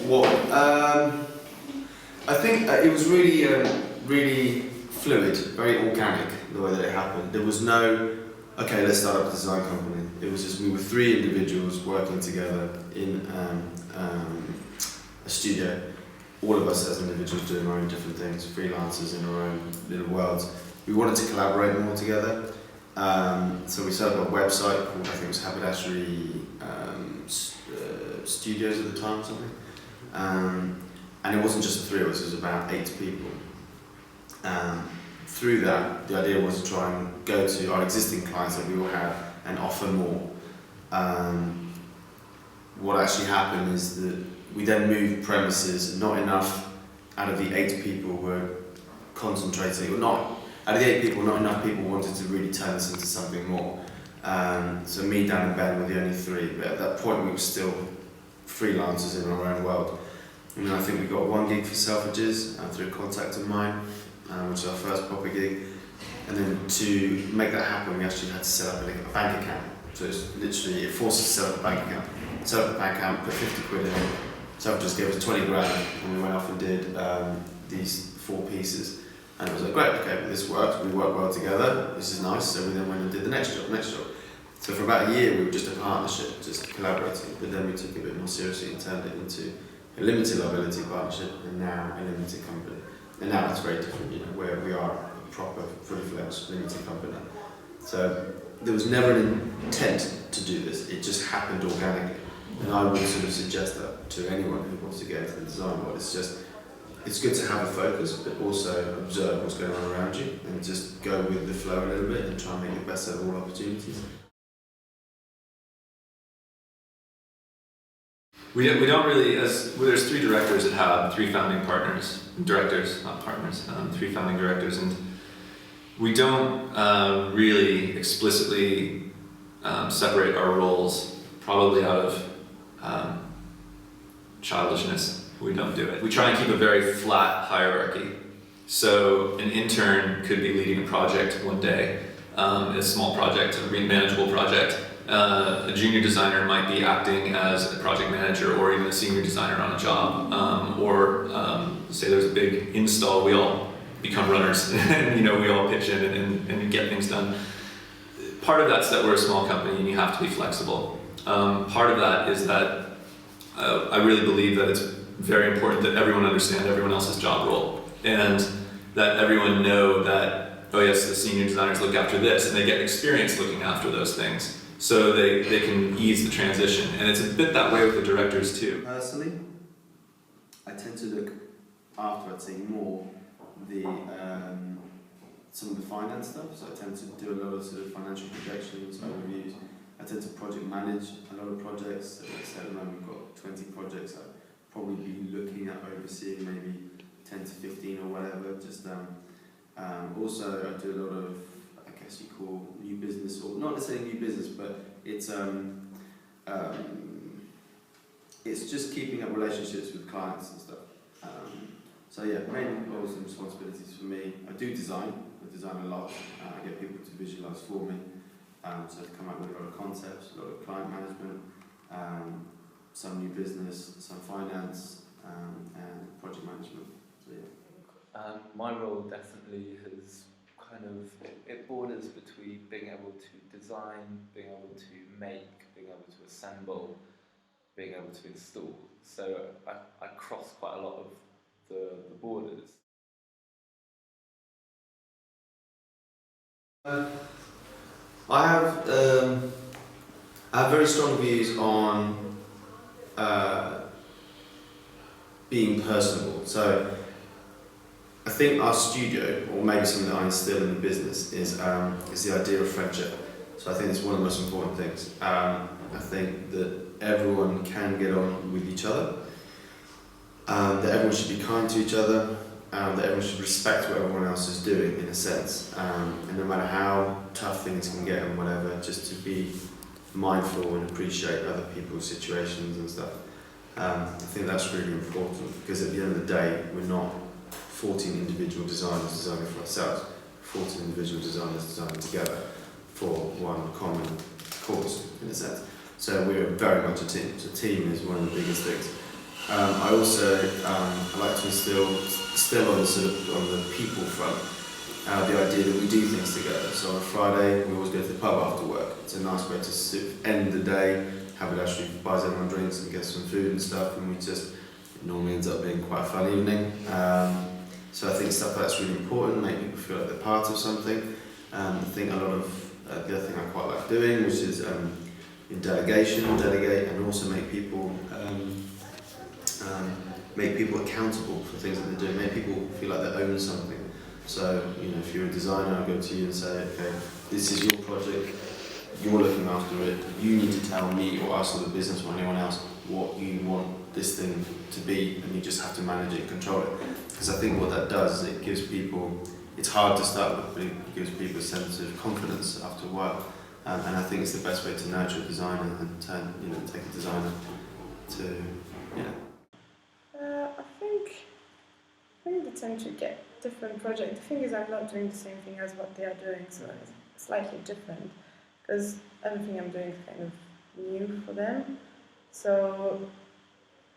What? I think it was really fluid, very organic, the way that it happened. There was no, okay, let's start up a design company. It was just, we were three individuals working together in a studio, all of us as individuals doing our own different things, freelancers in our own little worlds. We wanted to collaborate more together, so we set up a website called, I think it was Haberdashery Studios at the time or something. And it wasn't just the three of us, it was about 8 people. Through that, the idea was to try and go to our existing clients that we all had and offer more. What actually happened is that we then moved premises, not enough out of the 8 people were concentrating, or not, out of the 8 people, not enough people wanted to really turn this into something more. So me, Dan and Ben were the only 3, but at that point we were still freelancers in our own world. And then I think we got 1 gig for Selfridges through a contact of mine, which is our first proper gig. And then to make that happen, we actually had to set up a bank account. So it's literally, it forced us to set up a bank account. Set up a bank account, put 50 quid in it. Selfridges gave us 20 grand, and we went off and did these 4 pieces. And it was like, great, okay, this works, we work well together, this is nice. So we then went and did the next job. So for about a year, we were just a partnership, just collaborating. But then we took it a bit more seriously and turned it into a limited liability partnership, and now a limited company. And now it's very different, you know, where we are a proper, fully fledged limited company. So there was never an intent to do this, it just happened organically. And I would sort of suggest that to anyone who wants to get into the design world. It's good to have a focus, but also observe what's going on around you and just go with the flow a little bit and try and make the best out of all opportunities. We don't really, there's 3 directors at Hab, 3 founding partners, directors, not partners, 3 founding directors, and we don't really explicitly separate our roles, probably out of childishness. We don't do it. We try and keep a very flat hierarchy. So an intern could be leading a project one day, a small project, a manageable project. A junior designer might be acting as a project manager or even a senior designer on a job. Say there's a big install, we all become runners and we all pitch in and get things done. Part of that's that we're a small company and you have to be flexible. Part of that is that I really believe that it's very important that everyone understand everyone else's job role and that everyone know that, oh yes, the senior designers look after this and they get experience looking after those things. So they can ease the transition, and it's a bit that way with the directors too. Personally, I tend to look after, I'd say, more the some of the finance stuff. So I tend to do a lot of sort of financial projections, overviews. I tend to project manage a lot of projects. So let's say at the moment we've got 20 projects. I'd probably be looking at overseeing maybe 10 to 15 or whatever. Just also I do a lot of, you call new business, or not necessarily new business, but it's just keeping up relationships with clients and stuff. So yeah, main roles and responsibilities for me. I do design. I design a lot. I get people to visualise for me. So to come up with a lot of concepts, a lot of client management, some new business, some finance, and project management. So yeah. My role definitely has kind of, it borders between being able to design, being able to make, being able to assemble, being able to install. So I cross quite a lot of the borders. I have very strong views on being personable. So I think our studio, or maybe something that I instill in the business, is the idea of friendship. So I think it's one of the most important things. I think that everyone can get on with each other, that everyone should be kind to each other, that everyone should respect what everyone else is doing in a sense, and no matter how tough things can get and whatever, just to be mindful and appreciate other people's situations and stuff. I think that's really important, because at the end of the day, we're not 14 individual designers designing for ourselves, 14 individual designers designing together for one common cause, in a sense. So we're very much a team. So team is one of the biggest things. I also I like to instill on the people front the idea that we do things together. So on a Friday we always go to the pub after work. It's a nice way to end the day. Haberdashery buys everyone drinks and gets some food and stuff, and it normally ends up being quite a fun evening. So I think stuff like that's really important, make people feel like they're part of something. I think a lot of the other thing I quite like doing, which is in delegate, and also make people accountable for things that they're doing, make people feel like they own something. So, if you're a designer, I'll go to you and say, okay, this is your project, you're looking after it, you need to tell me or us or the business or anyone else what you want this thing to be, and you just have to manage it and control it. Because I think what that does is it gives people, it's hard to start with, but it gives people a sense of confidence after a while. And I think it's the best way to nurture a designer and take a designer to, I think they tend to get different projects. The thing is, I'm not doing the same thing as what they are doing, so it's slightly different because everything I'm doing is kind of new for them. So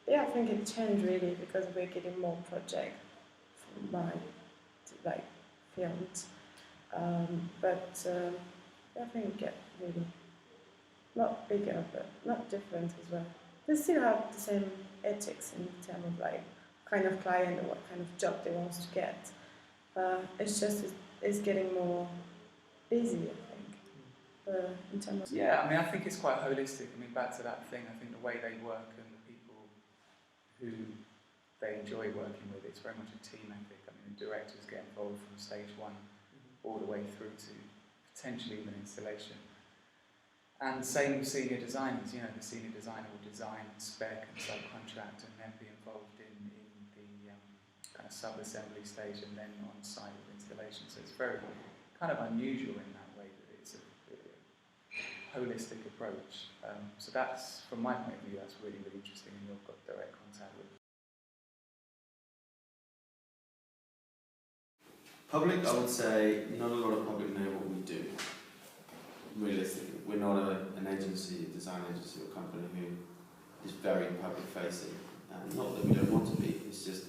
yeah, I think it changed really because we're getting more projects from my fields. I think it get really not bigger, but not different as well. They still have the same ethics in terms of kind of client or what kind of job they want to get. It's getting more busy, I think, in terms of... Yeah, I think it's quite holistic. Back to that thing, I think the way they work and the people who they enjoy working with, it's very much a team ethic. The directors get involved from stage one all the way through to potentially even installation. And same with senior designers, the senior designer will design, spec and subcontract and then be involved in the kind of sub-assembly stage and then on site with installation. So it's very kind of unusual in that way that it's a holistic approach. So that's, from my point of view, that's really, really interesting, and you've got direct contact with. Public, I would say not a lot of public know what we do. Realistically, we're not an agency, a design agency or company who is very public facing. Not that we don't want to be, it's just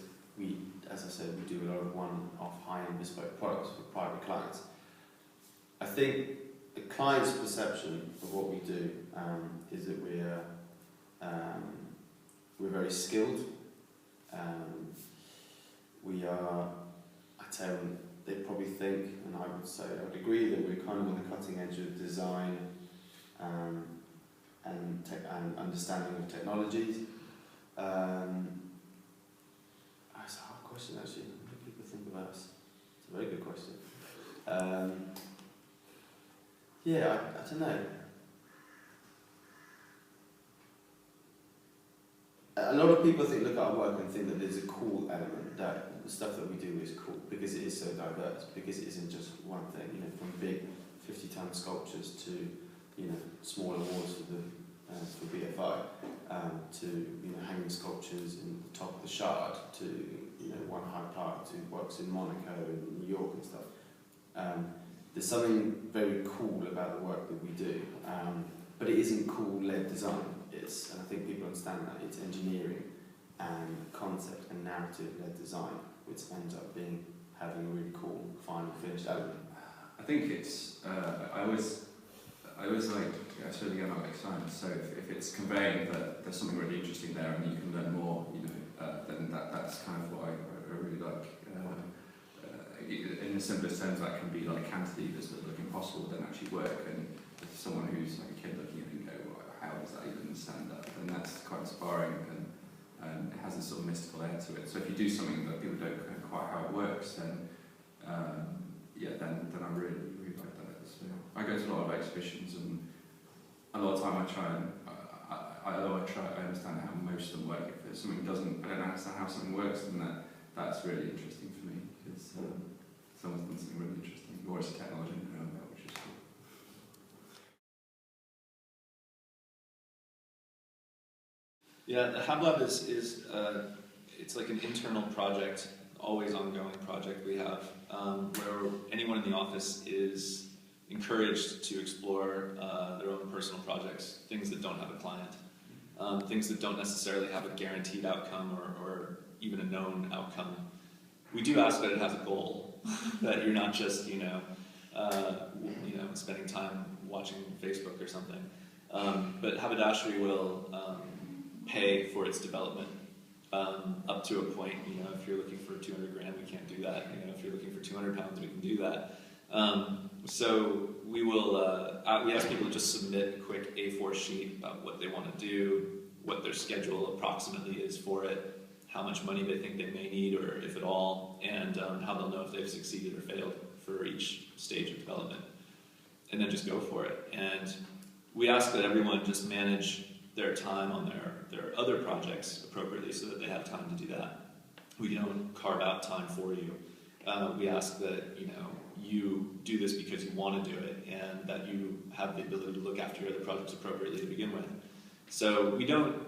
as I said, we do a lot of one-off high-end bespoke products for private clients. I think the client's perception of what we do is that we're very skilled. We are, they probably think, and I would agree, that we're kind of on the cutting edge of design and understanding of technologies. That's a hard question, actually. What do people think about us? It's a very good question. I don't know. A lot of people look at our work and think that there's a cool element, that the stuff that we do is cool because it is so diverse, because it isn't just one thing, from big 50-ton sculptures to, smaller walls for BFI, to, hanging sculptures in the top of the Shard, to, One Hyde Park, to works in Monaco and New York and stuff. There's something very cool about the work that we do, but it isn't cool-led design. And I think people understand that, it's engineering and concept and narrative-led design, which ends up having a really cool final finished element. I think it's, I always like, especially again, I like science, so if it's conveying that there's something really interesting there and you can learn more, then that's kind of what I really like. In the simplest terms, that can be like cantilevers that look impossible, then actually work, and if someone who's like a kid looking at it and go, well, how does that even stand up? And that's quite inspiring, and it has a sort of mystical air to it. So if you do something that people don't know quite how it works, then then I really, really like that. So I go to a lot of exhibitions, and a lot of time I try and I understand how most of them work. If something doesn't, I don't understand how something works, then that's really interesting for me, because someone's done something really interesting, or it's a technology I don't know about, which is cool. Yeah, the Hab Lab is it's like an internal project, always ongoing project we have, where anyone in the office is encouraged to explore their own personal projects, things that don't have a client. things that don't necessarily have a guaranteed outcome or even a known outcome. We do ask that it has a goal, that you're not just, spending time watching Facebook or something. But Haberdashery will pay for its development up to a point. If you're looking for 200 grand, we can't do that. If you're looking for 200 pounds, we can do that. So we will. We ask people to just submit a quick A4 sheet about what they want to do, what their schedule approximately is for it, how much money they think they may need, or if at all, and how they'll know if they've succeeded or failed for each stage of development, and then just go for it. And we ask that everyone just manage their time on their other projects appropriately so that they have time to do that. We don't carve out time for you. We ask that you do this because you want to do it, and that you have the ability to look after your other projects appropriately to begin with. So we don't.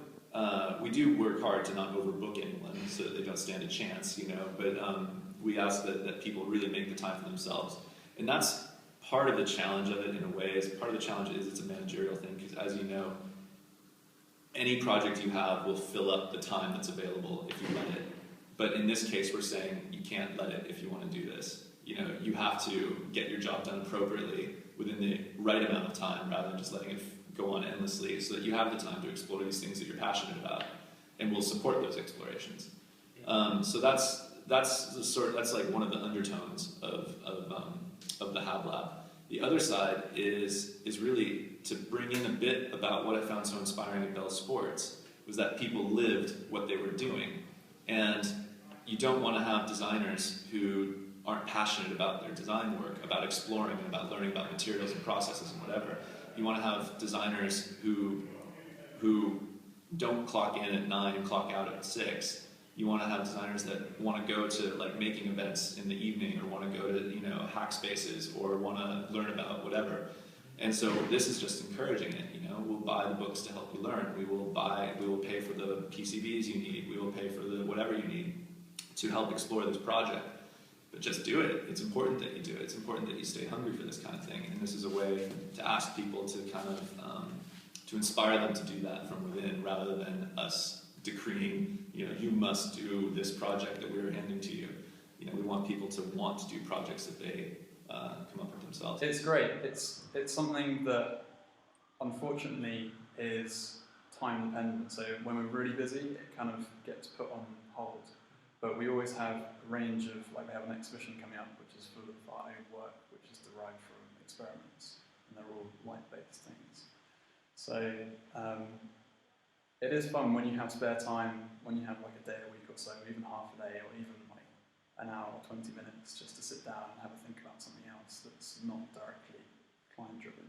We do work hard to not overbook anyone so that they don't stand a chance, but we ask that people really make the time for themselves. And that's part of the challenge of it in a way. Part of the challenge is it's a managerial thing, because as you know, any project you have will fill up the time that's available if you let it. But in this case, we're saying you can't let it if you want to do this. You have to get your job done appropriately within the right amount of time, rather than just letting it go on endlessly, so that you have the time to explore these things that you're passionate about, and we'll support those explorations. So that's like one of the undertones of the Hab Lab. The other side is really to bring in a bit about what I found so inspiring in Bell Sports, was that people lived what they were doing. And you don't want to have designers who aren't passionate about their design work, about exploring and about learning about materials and processes and whatever. You want to have designers who don't clock in at 9, clock out at 6. You want to have designers that want to go to making events in the evening, or want to go to hack spaces, or want to learn about whatever. And so this is just encouraging it. We'll buy the books to help you learn. We will pay for the PCBs you need. We will pay for the whatever you need to help explore this project. But just do it. It's important that you do it. It's important that you stay hungry for this kind of thing. And this is a way to ask people to kind of to inspire them to do that from within, rather than us decreeing, you must do this project that we're handing to you. We want people to want to do projects that they come up with themselves. It's great. It's something that unfortunately is time dependent. So when we're really busy, it kind of gets put on hold. But we always have a range of, we have an exhibition coming up, which is full of our own work, which is derived from experiments, and they're all light-based things. So it is fun when you have spare time, when you have a day a week or so, or even half a day, or even an hour or 20 minutes, just to sit down and have a think about something else that's not directly client-driven.